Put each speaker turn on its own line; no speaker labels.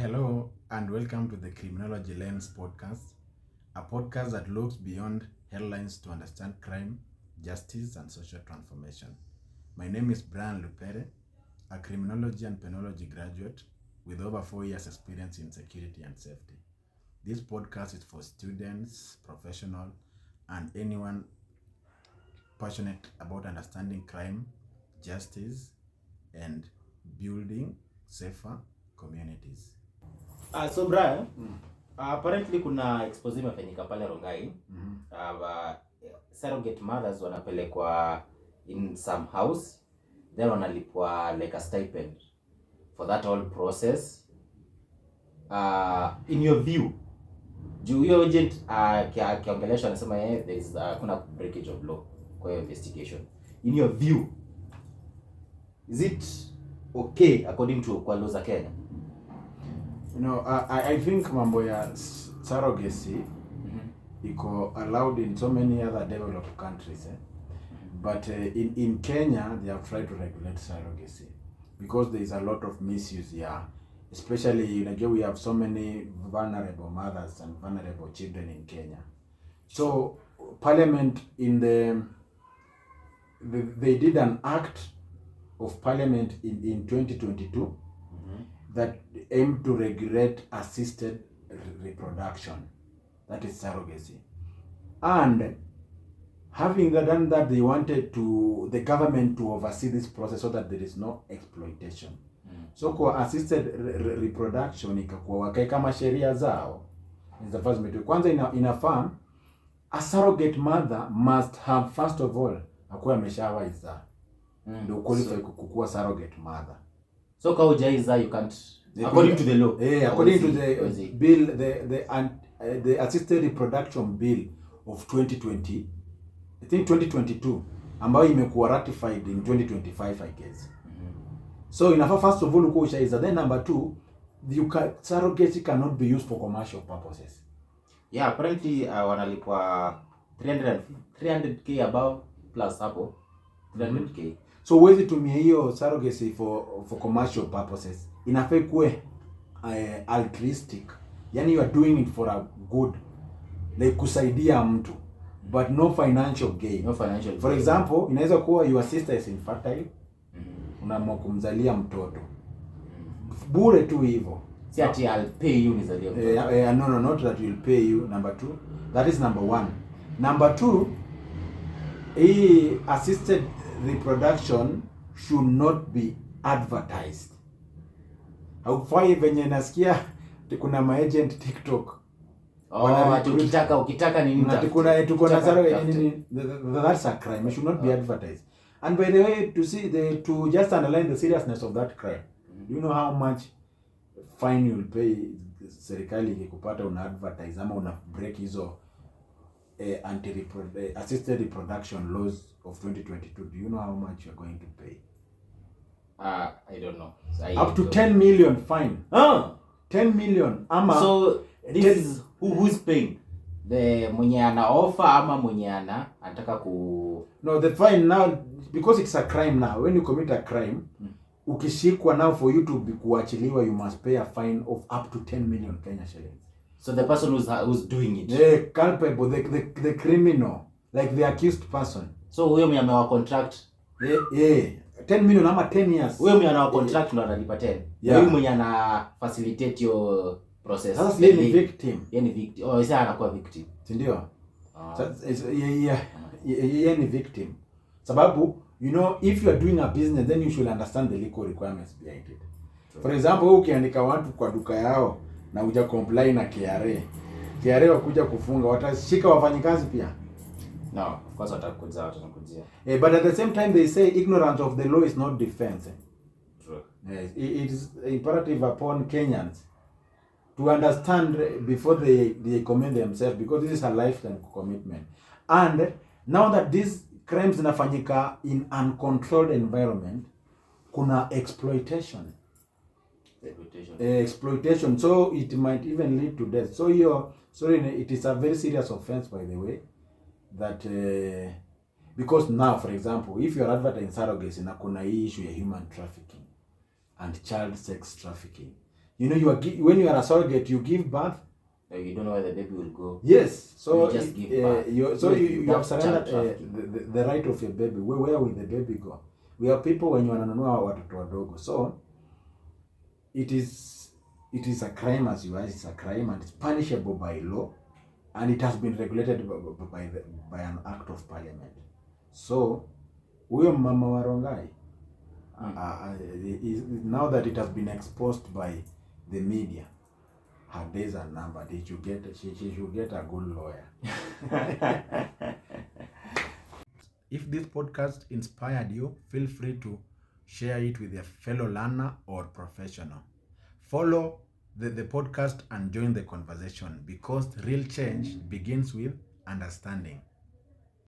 Hello and welcome to the Criminology Lens podcast, a podcast that looks beyond headlines to understand crime, justice, and social transformation. My name is Brian Lupere, a criminology and penology graduate with over 4 years experience in security and safety. This podcast is for students, professionals, and anyone passionate about understanding crime, justice, and building safer communities.
So Brian, apparently kuna expose imefanyika pale Rongai. Surrogate mothers wanapelekwa in some house, then wanalipwa like a stipend for that whole process. In your view, juu hiyo agent akiongelesha anasema there is kuna breakage of law kwa hiyo investigation. In your view, is it okay according to kwa laws za Kenya?
I think mambo ya surrogacy iko allowed in so many other developed countries, but in Kenya they have tried to regulate surrogacy because there is a lot of misuse here, especially we have so many vulnerable mothers and vulnerable children in Kenya. So Parliament they did an act of Parliament in 2022 that aim to regulate assisted reproduction, that is surrogacy. And having done that, they wanted the government to oversee this process so that there is no exploitation. So kwa assisted reproduction ikakuwa wakai kama sheria zao. Is the first method. Kwanza inafaa a surrogate mother must have first of all akuwa ameshawa izaa. Ndio qualify kukuwa surrogate mother.
So Kauja you can't, according to the law.
According to the bill, the assisted reproduction bill of 2020, I think 2022, ambayo imekuwa ratified in 2025, I guess. So inafaa first of all uko ushaiza. Then number two, surrogacy cannot be used for commercial purposes.
Yeah, apparently wanalipwa 300k above plus hapo 300k.
So huwezi tumia hiyo surrogacy for commercial purposes. Inafaa kuwe altruistic. Yani you are doing it for a good, like kusaidia mtu, but no financial gain.
No financial
For
gain.
example, inaweza kuwa your sister is infertile, unaamua kumzalia mtoto. Bure tu hivyo.
Si ati I'll pay you nizalie mtoto.
No, not that will pay you. Number two, that is number one. Number two, assisted reproduction should not be advertised. Haufai venye nasikia kuna maagent TikTok.
Ukitaka nini
tuko na surrogate, that's a crime. It should not be advertised. And by the way, to just underline the seriousness of that crime, do you know how much fine you will pay serikali ikikupata una advertise ama una break hizo assisted reproduction laws of 2022? Do you know how much you are going to pay?
I don't know.
Up to 10 million fine. 10 million. Ama
so this is who's paying? The mwenye ana offer ama mwenye anataka ku...
No, the fine now, because it's a crime now. When you commit a crime, ukishikwa now, for you to be kuachiliwa, you must pay a fine of up to 10 million Kenya shillings.
So the person who's doing it,
the culpable, the criminal, like the accused person.
So huyo mwenye amewa contract
10 million ama 10 years.
Huyo mwenye anawa contract ndo analipa 10. Huyo mwenye ana facilitate your process.
Sasa yeye ni victim.
Yeye ni victim. Oh, yeye anakuwa victim.
Si ndio? Yeye ni victim. Sababu, if you are doing a business, then you should understand the legal requirements behind it. For example, ukiandika watu kwa duka yao na uja comply na KRA wakuja kufunga, watashika wafanyikazi pia?
No, of course watakujia.
But at the same time they say ignorance of the law is not defense.
True.
Yes, it is imperative upon Kenyans to understand before they commit themselves, because this is a lifetime commitment. And now that these crimes zinafanyika in uncontrolled environment, kuna exploitation. Exploitation. So it might even lead to death. So it is a very serious offense, by the way, that because now, for example, if you are advertising surrogacy, na kuna hii issue ya human trafficking and child sex trafficking, You know, when you are a surrogate, you give birth.
You don't know where the baby will go.
Yes, so
you just give birth.
You have
That's
surrendered
child trafficking.
the right of a baby. Where will the baby go? We are people when you wananunua watoto wadogo. So it is a crime, as you ask. It's a crime and it's punishable by law, and it has been regulated by an act of parliament. So huyo mama wa Rongai, now that it has been exposed by the media, her days are numbered. She should get a good lawyer. If this podcast inspired you, feel free to share it with a fellow learner or professional. Follow the podcast and join the conversation, because real change begins with understanding.